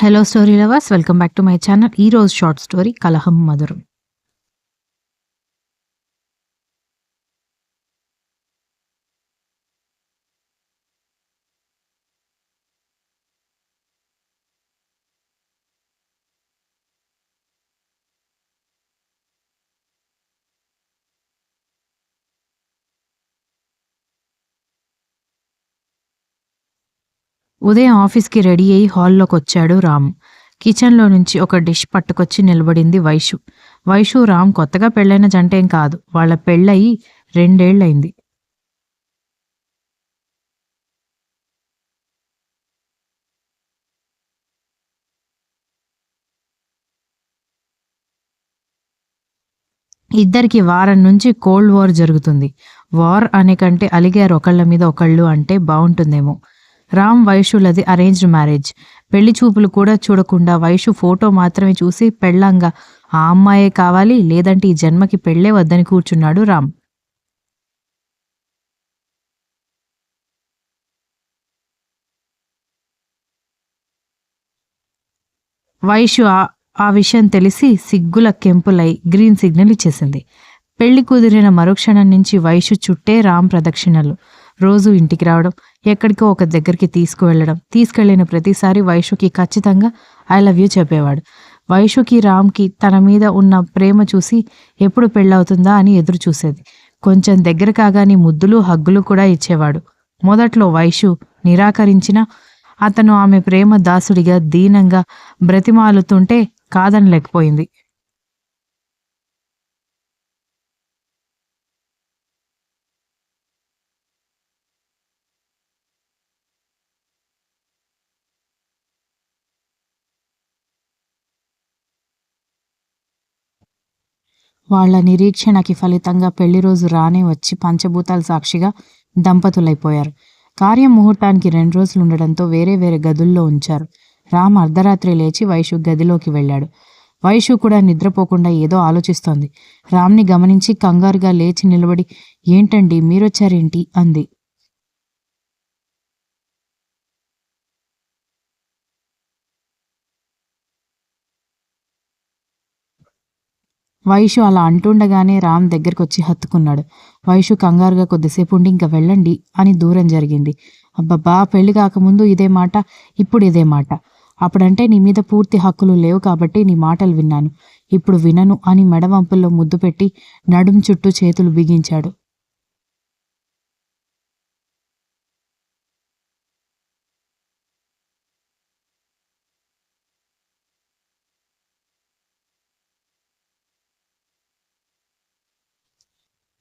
Hello story lovers, welcome back to my channel. ఈ రోజు short story కలహం మధురం. ఉదయం ఆఫీస్కి రెడీ అయ్యి హాల్లోకి వచ్చాడు రామ్. కిచెన్లో నుంచి ఒక డిష్ పట్టుకొచ్చి నిలబడింది వైషు. వైషు రామ్ కొత్తగా పెళ్ళైన జంటేం కాదు, వాళ్ళ పెళ్ళయి 2 ఏళ్లయింది. ఇద్దరికి వారం నుంచి కోల్డ్ వార్ జరుగుతుంది. వార్ అనే కంటే అలిగారు ఒకళ్ళ మీద ఒకళ్ళు అంటే బావుంటుందేమో. రామ్ వైషులది అరేంజ్డ్ మ్యారేజ్. పెళ్లి చూపులు కూడా చూడకుండా వైషు ఫోటో మాత్రమే చూసి పెళ్ళంగా ఆ అమ్మాయే కావాలి, లేదంటే ఈ జన్మకి పెళ్ళే వద్దని కూర్చున్నాడు రామ్. వైషు ఆ విషయం తెలిసి సిగ్గుల కెంపులై గ్రీన్ సిగ్నల్ ఇచ్చేసింది. పెళ్లి కుదిరిన మరుక్షణం నుంచి వైషు చుట్టే రామ్ ప్రదక్షిణలు. రోజు ఇంటికి రావడం, ఎక్కడికో ఒక దగ్గరికి తీసుకువెళ్లడం, తీసుకెళ్లిన ప్రతిసారి వైషుకి ఖచ్చితంగా ఐ లవ్ యూ చెప్పేవాడు. వైషుకి రామ్కి తన మీద ఉన్న ప్రేమ చూసి ఎప్పుడు పెళ్ళవుతుందా అని ఎదురు చూసేది. కొంచెం దగ్గర కాగానే ముద్దులు హగ్గులు కూడా ఇచ్చేవాడు. మొదట్లో వైషు నిరాకరించినా అతను ఆమె ప్రేమ దాసుడిగా దీనంగా బ్రతిమాలుతుంటే కాదనలేకపోయింది. వాళ్ల నిరీక్షణకి ఫలితంగా పెళ్లి రోజు రానే వచ్చి పంచభూతాల సాక్షిగా దంపతులైపోయారు. కార్యం ముహూర్తానికి 2 రోజులుండడంతో వేరే వేరే గదుల్లో ఉంచారు. రామ్ అర్ధరాత్రి లేచి వైషు గదిలోకి వెళ్ళాడు. వైషు కూడా నిద్రపోకుండా ఏదో ఆలోచిస్తోంది. రామ్ని గమనించి కంగారుగా లేచి నిలబడి, ఏంటండి మీరొచ్చారేంటి అంది. వైషు అలా అంటుండగానే రామ్ దగ్గరకొచ్చి హత్తుకున్నాడు. వైషు కంగారుగా కొద్దిసేపు ఉండి ఇంక వెళ్ళండి అని దూరం జరిగింది. అబ్బబ్బా, పెళ్లి కాకముందు ఇదే మాట, ఇప్పుడు ఇదే మాట. అప్పుడంటే నీ మీద పూర్తి హక్కులు లేవు కాబట్టి నీ మాటలు విన్నాను, ఇప్పుడు వినను అని మెడవంపుల్లో ముద్దు పెట్టి నడుం చుట్టూ చేతులు బిగించాడు.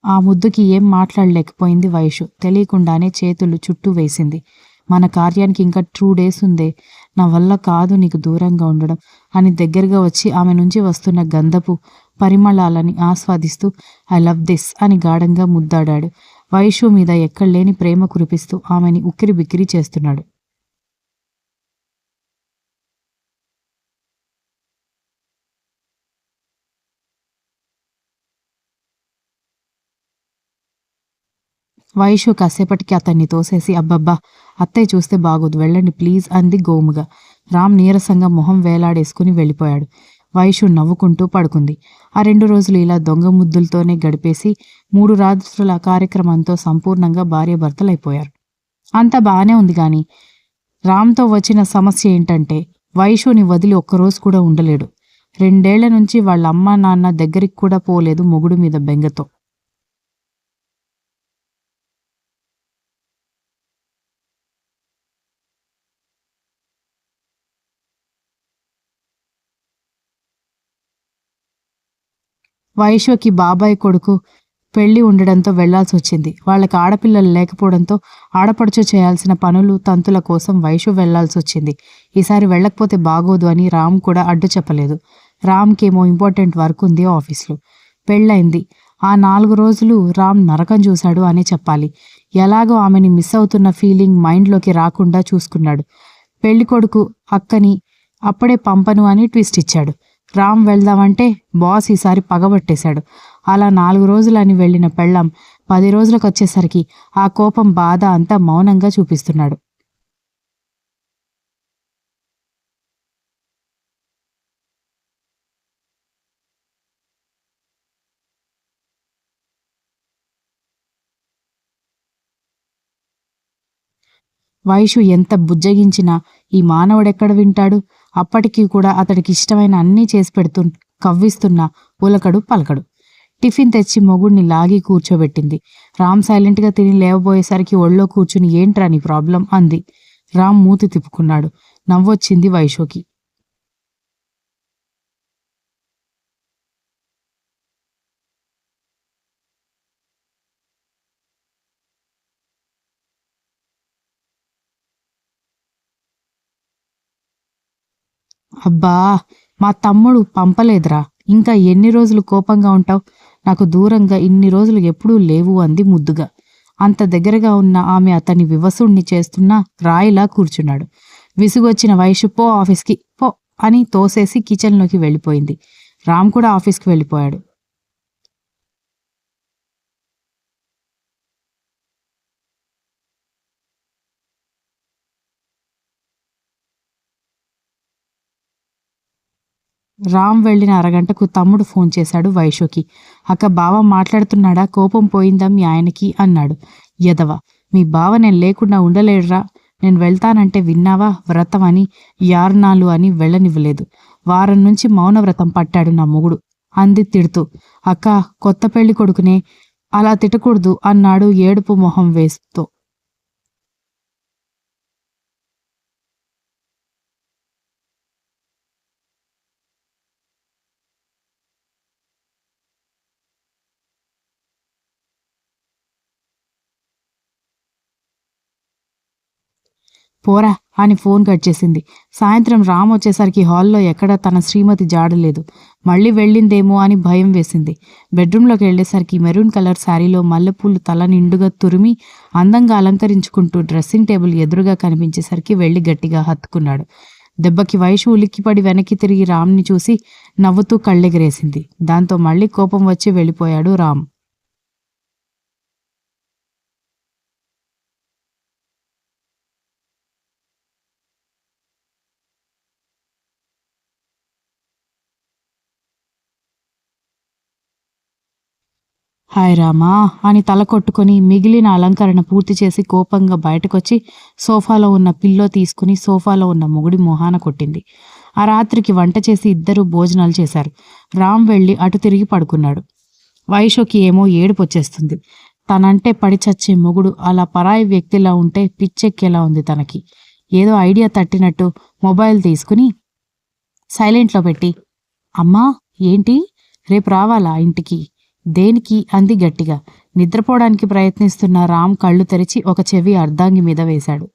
ఆ ముద్దుకి ఏం మాట్లాడలేకపోయింది వైషు. తెలియకుండానే చేతులు చుట్టూ వేసింది. మన కార్యానికి ఇంకా 2 days ఉందే, నా వల్ల కాదు నీకు దూరంగా ఉండడం అని దగ్గరగా వచ్చి ఆమె నుంచి వస్తున్న గంధపు పరిమళాలని ఆస్వాదిస్తూ ఐ లవ్ దిస్ అని గాఢంగా ముద్దాడాడు. వైషు మీద ఎక్కడలేని ప్రేమ కురిపిస్తూ ఆమెని ఉక్కిరి బిక్కిరి చేస్తున్నాడు. వైషు కాసేపటికి అతన్ని తోసేసి, అబ్బబ్బా, అత్తయ్య చూస్తే బాగోదు, వెళ్ళండి ప్లీజ్ అంది గోముగా. రామ్ నీరసంగా మొహం వేలాడేసుకుని వెళ్ళిపోయాడు. వైషు నవ్వుకుంటూ పడుకుంది. ఆ 2 రోజులు ఇలా దొంగ ముద్దులతోనే గడిపేసి 3 రాత్రుల కార్యక్రమంతో సంపూర్ణంగా భార్యాభర్తలైపోయారు. అంతా బాగానే ఉంది గాని రామ్తో వచ్చిన సమస్య ఏంటంటే వైషుని వదిలి ఒక్కరోజు కూడా ఉండలేడు. 2 ఏళ్ల నుంచి వాళ్ళ అమ్మా నాన్న దగ్గరికి కూడా పోలేదు మొగుడు మీద బెంగతో. వైశ్వకి బాబాయ్ కొడుకు పెళ్లి ఉండడంతో వెళ్లాల్సొచ్చింది. వాళ్ళకి ఆడపిల్లలు లేకపోవడంతో ఆడపడుచు చేయాల్సిన పనులు తంతుల కోసం వైషు వెళ్లాల్సొచ్చింది. ఈసారి వెళ్ళకపోతే బాగోదు అని రామ్ కూడా అడ్డు చెప్పలేదు. రామ్కేమో ఇంపార్టెంట్ వర్క్ ఉంది ఆఫీస్లో. పెళ్ళైంది. ఆ 4 రోజులు రామ్ నరకం చూశాడు అనే చెప్పాలి. ఎలాగో ఆమెని మిస్ అవుతున్న ఫీలింగ్ మైండ్లోకి రాకుండా చూసుకున్నాడు. పెళ్లికొడుకు అక్కని అప్పుడే పంపను అని ట్విస్ట్ ఇచ్చాడు. రామ్ వెళ్దామంటే బాస్ ఈసారి పగబట్టేశాడు. అలా 4 రోజులని వెళ్ళిన పెళ్ళాం 10 రోజులకొచ్చేసరికి ఆ కోపం బాధ అంతా మౌనంగా చూపిస్తున్నాడు. వైషు ఎంత బుజ్జగించినా ఈ మానవుడెక్కడ వింటాడు? అప్పటికీ కూడా అతడికి ఇష్టమైన అన్నీ చేసి కవ్విస్తున్నా ఉలకడు పలకడు. టిఫిన్ తెచ్చి మొగుడిని లాగి కూర్చోబెట్టింది. రామ్ సైలెంట్గా తిని లేవబోయేసరికి ఒళ్ళో కూర్చుని ఏంట్రా నీ ప్రాబ్లం అంది. రామ్ మూతి తిప్పుకున్నాడు. నవ్వొచ్చింది వైషుకి. అబ్బా, మా తమ్ముడు పంపలేదురా, ఇంకా ఎన్ని రోజులు కోపంగా ఉంటావు? నాకు దూరంగా ఇన్ని రోజులు ఎప్పుడూ లేవు అంది ముద్దుగా. అంత దగ్గరగా ఉన్న ఆమె అతన్ని వివసుణ్ణి చేస్తున్నా రాయిలా కూర్చున్నాడు. విసుగొచ్చిన వైషు పో ఆఫీస్కి పో అని తోసేసి కిచెన్లోకి వెళ్ళిపోయింది. రామ్ కూడా ఆఫీస్కి వెళ్ళిపోయాడు. రామ్ వెళ్ళిన అరగంటకు తమ్ముడు ఫోన్ చేశాడు వైషుకి. అక్క, బావ మాట్లాడుతున్నాడా? కోపం పోయిందా మీ ఆయనకి అన్నాడు. యదవ, మీ బావ నేను లేకుండా ఉండలేడురా. నేను వెళ్తానంటే విన్నావా? వ్రతం అని యార్నాలు అని వెళ్ళనివ్వలేదు. వారం నుంచి మౌనవ్రతం పట్టాడు నా మొగుడు అంది తిడుతూ. అక్క, కొత్త పెళ్లి కొడుకునే అలా తిట్టకూడదు అన్నాడు ఏడుపు మొహం వేస్తూ. పోరా అని ఫోన్ కట్ చేసింది. సాయంత్రం రామ్ వచ్చేసరికి హాల్లో ఎక్కడా తన శ్రీమతి జాడలేదు. మళ్ళీ వెళ్ళిందేమో అని భయం వేసింది. బెడ్రూమ్లోకి వెళ్ళేసరికి మెరూన్ కలర్ శారీలో మల్లెపూలు తల నిండుగా తురిమి అందంగా అలంకరించుకుంటూ డ్రెస్సింగ్ టేబుల్ ఎదురుగా కనిపించేసరికి వెళ్ళి గట్టిగా హత్తుకున్నాడు. దెబ్బకి వైషు ఉలిక్కిపడి వెనక్కి తిరిగి రామ్ని చూసి నవ్వుతూ కళ్ళెగరేసింది. దాంతో మళ్ళీ కోపం వచ్చి వెళ్ళిపోయాడు రామ్. హాయ్ రామా అని తల కొట్టుకుని మిగిలిన అలంకరణ పూర్తి చేసి కోపంగా బయటకొచ్చి సోఫాలో ఉన్న పిల్లో తీసుకుని సోఫాలో ఉన్న మొగుడి మొహాన కొట్టింది. ఆ రాత్రికి వంట చేసి ఇద్దరూ భోజనాలు చేశారు. రామ్ వెళ్ళి అటు తిరిగి పడుకున్నాడు. వైషుకి ఏమో ఏడుపొచ్చేస్తుంది. తనంటే పడి చచ్చే మొగుడు అలా పరాయి వ్యక్తిలా ఉంటే పిచ్చెక్కేలా ఉంది తనకి. ఏదో ఐడియా తట్టినట్టు మొబైల్ తీసుకుని సైలెంట్లో పెట్టి, అమ్మా ఏంటి, రేపు రావాలా ఇంటికి? దేనికి అంది గట్టిగా. నిద్రపోవడానికి ప్రయత్నిస్తున్న రామ్ కళ్ళు తెరిచి ఒక చెవి అర్ధాంగి మీద వేశాడు.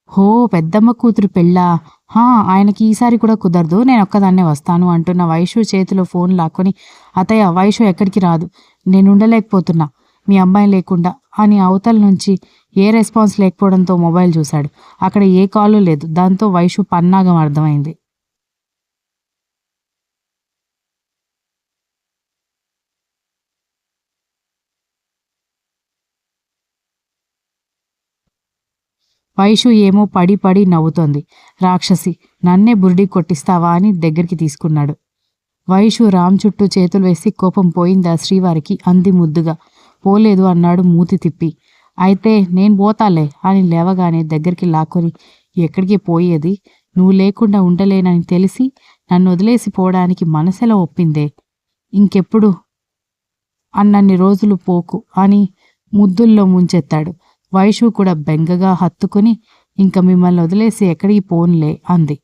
హో, పెద్దమ్మ కూతురు పెళ్ళా? హా, ఆయనకి ఈసారి కూడా కుదరదు, నేను ఒక్కదాన్నే వస్తాను అంటున్న వైషు చేతిలో ఫోన్ లాక్కొని, అతయ్య వైషు ఎక్కడికి రాదు, నేనుండలేకపోతున్నా మీ అమ్మాయి లేకుండా అని అవతల నుంచి ఏ రెస్పాన్స్ లేకపోవడంతో మొబైల్ చూశాడు. అక్కడ ఏ కాలు లేదు. దాంతో వైషు పన్నాగం అర్థమైంది. వైషు ఏమో పడి పడి నవ్వుతోంది. రాక్షసి, నన్నే బురిడి కొట్టిస్తావా అని దగ్గరికి తీసుకున్నాడు. వైషు రామ్ చుట్టూ చేతులు వేసి కోపం పోయిందా శ్రీవారికి అంది ముద్దుగా. పోలేదు అన్నాడు మూతి తిప్పి. అయితే నేను పోతాలే అని లేవగానే దగ్గరికి లాక్కొని, ఎక్కడికి పోయేది? నువ్వు లేకుండా ఉండలేనని తెలిసి నన్ను వదిలేసి పోవడానికి మనసెలా ఒప్పిందే? ఇంకెప్పుడు అన్నన్ని రోజులు పోకు అని ముద్దుల్లో ముంచెత్తాడు. వైషు కూడా బెంగగా హత్తుకుని, ఇంక మిమ్మల్ని వదిలేసి ఎక్కడికి పోన్లే అంది.